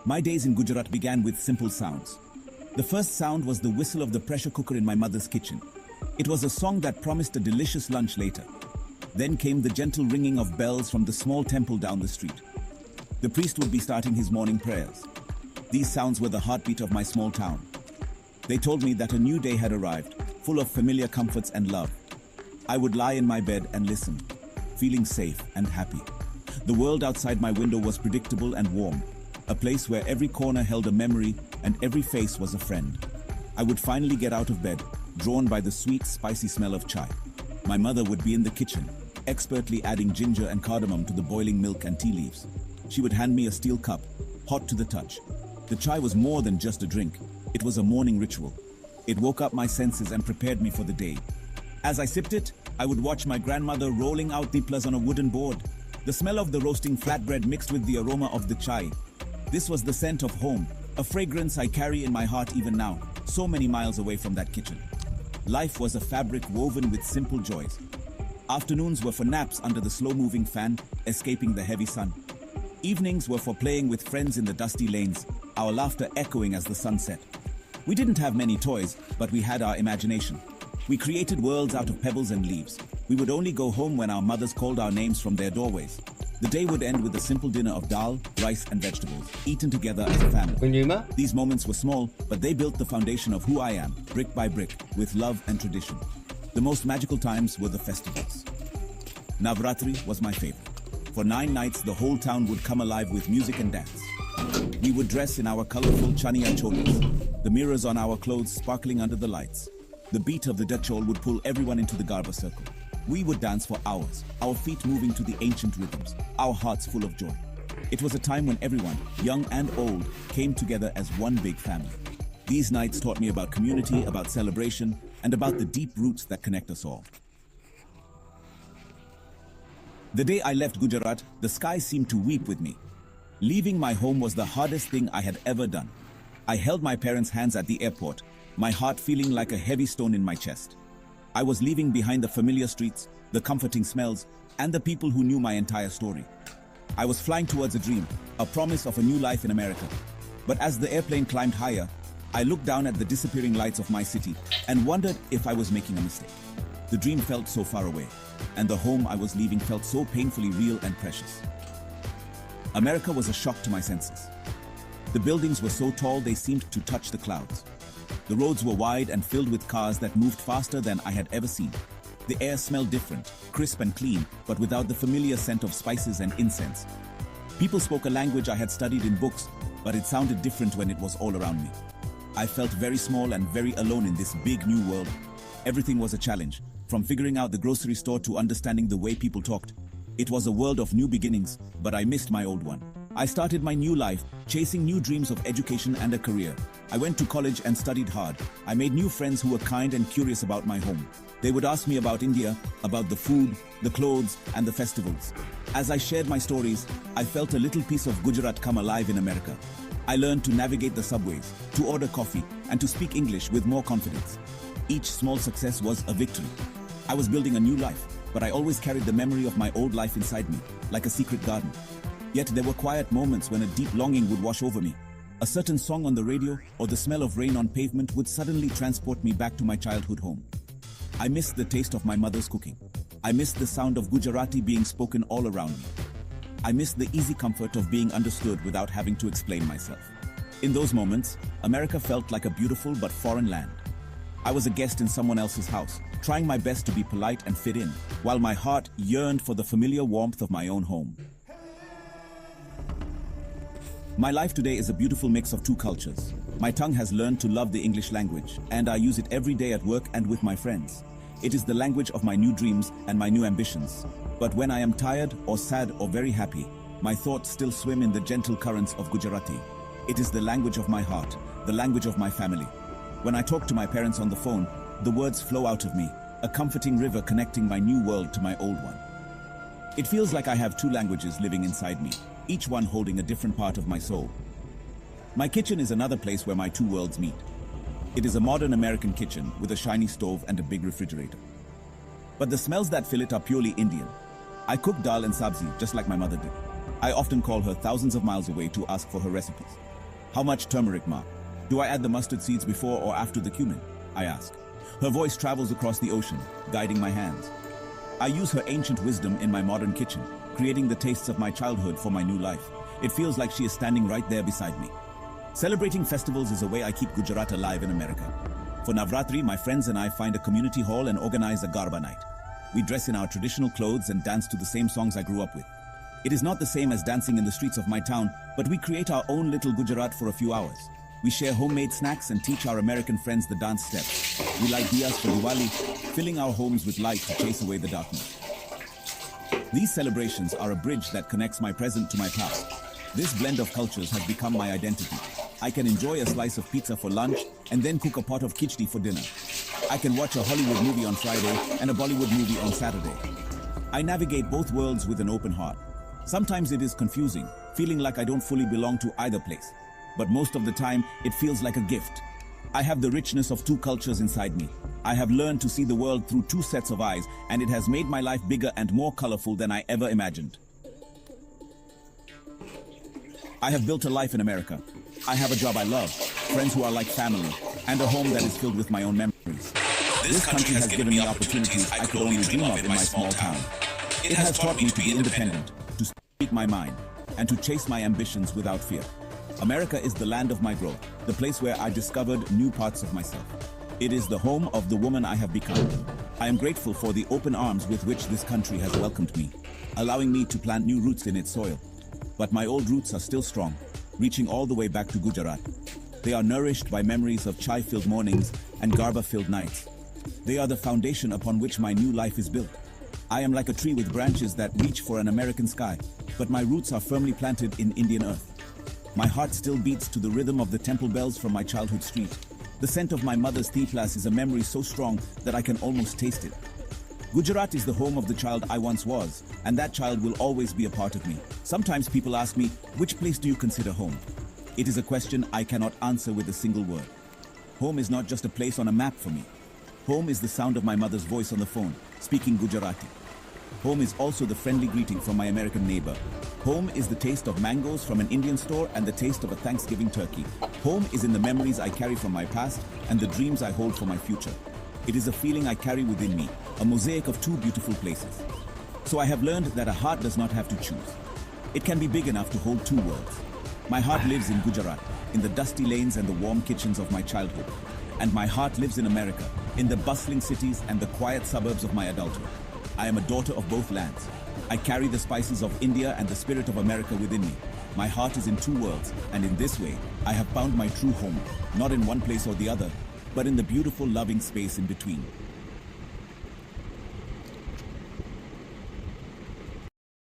My days in Gujarat began with simple sounds. The first sound was the whistle of the pressure cooker in my mother's kitchen. It was a song that promised a delicious lunch later. Then came the gentle ringing of bells from the small temple down the street. The priest would be starting his morning prayers. These sounds were the heartbeat of my small town. They told me that a new day had arrived, full of familiar comforts and love. I would lie in my bed and listen, feeling safe and happy. The world outside my window was predictable and warm, a place where every corner held a memory and every face was a friend. I would finally get out of bed, drawn by the sweet, spicy smell of chai. My mother would be in the kitchen, expertly adding ginger and cardamom to the boiling milk and tea leaves. She would hand me a steel cup, hot to the touch. The chai was more than just a drink. It was a morning ritual. It woke up my senses and prepared me for the day. As I sipped it, I would watch my grandmother rolling out theplas on a wooden board. The smell of the roasting flatbread mixed with the aroma of the chai. This was the scent of home, a fragrance I carry in my heart even now, so many miles away from that kitchen. Life was a fabric woven with simple joys. Afternoons were for naps under the slow-moving fan, escaping the heavy sun. Evenings were for playing with friends in the dusty lanes, our laughter echoing as the sun set. We didn't have many toys, but we had our imagination. We created worlds out of pebbles and leaves. We would only go home when our mothers called our names from their doorways. The day would end with a simple dinner of dal, rice and vegetables, eaten together as a family. These moments were small, but they built the foundation of who I am, brick by brick, with love and tradition. The most magical times were the festivals. Navratri was my favorite. For 9 nights, the whole town would come alive with music and dance. We would dress in our colorful chaniya cholis, the mirrors on our clothes sparkling under the lights. The beat of the dachol would pull everyone into the garba circle. We would dance for hours, our feet moving to the ancient rhythms, our hearts full of joy. It was a time when everyone, young and old, came together as one big family. These nights taught me about community, about celebration, and about the deep roots that connect us all. The day I left Gujarat, the sky seemed to weep with me. Leaving my home was the hardest thing I had ever done. I held my parents' hands at the airport, my heart feeling like a heavy stone in my chest. I was leaving behind the familiar streets, the comforting smells, and the people who knew my entire story. I was flying towards a dream, a promise of a new life in America. But as the airplane climbed higher, I looked down at the disappearing lights of my city and wondered if I was making a mistake. The dream felt so far away, and the home I was leaving felt so painfully real and precious. America was a shock to my senses. The buildings were so tall they seemed to touch the clouds. The roads were wide and filled with cars that moved faster than I had ever seen. The air smelled different, crisp and clean, but without the familiar scent of spices and incense. People spoke a language I had studied in books, but it sounded different when it was all around me. I felt very small and very alone in this big new world. Everything was a challenge, from figuring out the grocery store to understanding the way people talked. It was a world of new beginnings, but I missed my old one. I started my new life, chasing new dreams of education and a career. I went to college and studied hard. I made new friends who were kind and curious about my home. They would ask me about India, about the food, the clothes, and the festivals. As I shared my stories, I felt a little piece of Gujarat come alive in America. I learned to navigate the subways, to order coffee, and to speak English with more confidence. Each small success was a victory. I was building a new life, but I always carried the memory of my old life inside me, like a secret garden. Yet there were quiet moments when a deep longing would wash over me. A certain song on the radio or the smell of rain on pavement would suddenly transport me back to my childhood home. I missed the taste of my mother's cooking. I missed the sound of Gujarati being spoken all around me. I missed the easy comfort of being understood without having to explain myself. In those moments, America felt like a beautiful but foreign land. I was a guest in someone else's house, trying my best to be polite and fit in, while my heart yearned for the familiar warmth of my own home. My life today is a beautiful mix of two cultures. My tongue has learned to love the English language, and I use it every day at work and with my friends. It is the language of my new dreams and my new ambitions. But when I am tired or sad or very happy, my thoughts still swim in the gentle currents of Gujarati. It is the language of my heart, the language of my family. When I talk to my parents on the phone, the words flow out of me, a comforting river connecting my new world to my old one. It feels like I have two languages living inside me, each one holding a different part of my soul. My kitchen is another place where my two worlds meet. It is a modern American kitchen with a shiny stove and a big refrigerator. But the smells that fill it are purely Indian. I cook dal and sabzi just like my mother did. I often call her thousands of miles away to ask for her recipes. How much turmeric, Ma? Do I add the mustard seeds before or after the cumin? I ask. Her voice travels across the ocean, guiding my hands. I use her ancient wisdom in my modern kitchen, creating the tastes of my childhood for my new life. It feels like she is standing right there beside me. Celebrating festivals is a way I keep Gujarat alive in America. For Navratri, my friends and I find a community hall and organize a Garba night. We dress in our traditional clothes and dance to the same songs I grew up with. It is not the same as dancing in the streets of my town, but we create our own little Gujarat for a few hours. We share homemade snacks and teach our American friends the dance steps. We light diyas for Diwali, filling our homes with light to chase away the darkness. These celebrations are a bridge that connects my present to my past. This blend of cultures has become my identity. I can enjoy a slice of pizza for lunch and then cook a pot of khichdi for dinner. I can watch a Hollywood movie on Friday and a Bollywood movie on Saturday. I navigate both worlds with an open heart. Sometimes it is confusing, feeling like I don't fully belong to either place. But most of the time, it feels like a gift. I have the richness of two cultures inside me. I have learned to see the world through two sets of eyes, and it has made my life bigger and more colorful than I ever imagined. I have built a life in America. I have a job I love, friends who are like family, and a home that is filled with my own memories. This country has given me opportunities I could only dream of in my small town. It has taught me to be independent, to speak my mind, and to chase my ambitions without fear. America is the land of my growth, the place where I discovered new parts of myself. It is the home of the woman I have become. I am grateful for the open arms with which this country has welcomed me, allowing me to plant new roots in its soil. But my old roots are still strong, reaching all the way back to Gujarat. They are nourished by memories of chai-filled mornings and garba-filled nights. They are the foundation upon which my new life is built. I am like a tree with branches that reach for an American sky, but my roots are firmly planted in Indian earth. My heart still beats to the rhythm of the temple bells from my childhood street. The scent of my mother's theplas is a memory so strong that I can almost taste it. Gujarat is the home of the child I once was, and that child will always be a part of me. Sometimes people ask me, which place do you consider home? It is a question I cannot answer with a single word. Home is not just a place on a map for me. Home is the sound of my mother's voice on the phone, speaking Gujarati. Home is also the friendly greeting from my American neighbor. Home is the taste of mangoes from an Indian store and the taste of a Thanksgiving turkey. Home is in the memories I carry from my past and the dreams I hold for my future. It is a feeling I carry within me, a mosaic of two beautiful places. So I have learned that a heart does not have to choose. It can be big enough to hold two worlds. My heart lives in Gujarat, in the dusty lanes and the warm kitchens of my childhood. And my heart lives in America, in the bustling cities and the quiet suburbs of my adulthood. I am a daughter of both lands. I carry the spices of India and the spirit of America within me. My heart is in two worlds, and in this way, I have found my true home, not in one place or the other, but in the beautiful, loving space in between.